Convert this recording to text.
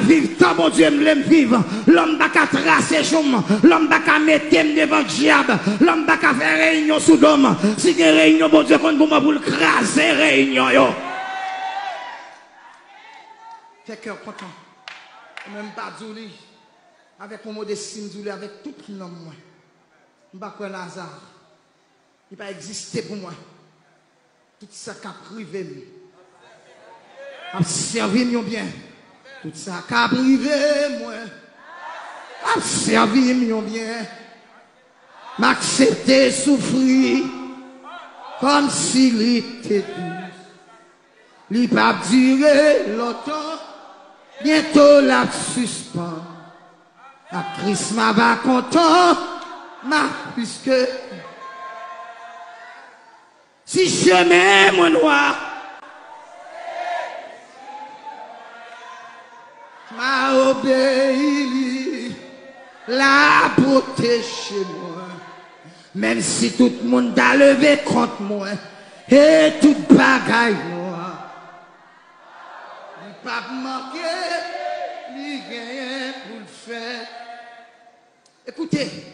vivre tant bon Dieu me vivre. L'homme n'a qu'à tracer chôme. L'homme n'a qu'à mettre devant le diable. L'homme n'a qu'à faire réunion sous l'homme. Si il y a réunion, bon Dieu, pour moi pour le craser réunion. Fait cœur content. Même pas Zouli. Avec mon modestie, Zouli, avec tout le nom. Je ne sais pas Lazare. Il n'a pas existé pour moi. Tout ça qui a privé. A servi bien. Tout ça qui a privé moi. A servi bien. M'accepter souffrir. Comme s'il était doux. Il n'a pas duré longtemps. Bientôt la suspend. La Christ m'a pas content. Puisque si chemin mon noir m'a obéi, la protéger moi, même si tout le monde a levé contre moi et tout bagaille moi, il pas manquer, il gagne pour le faire. Écoutez.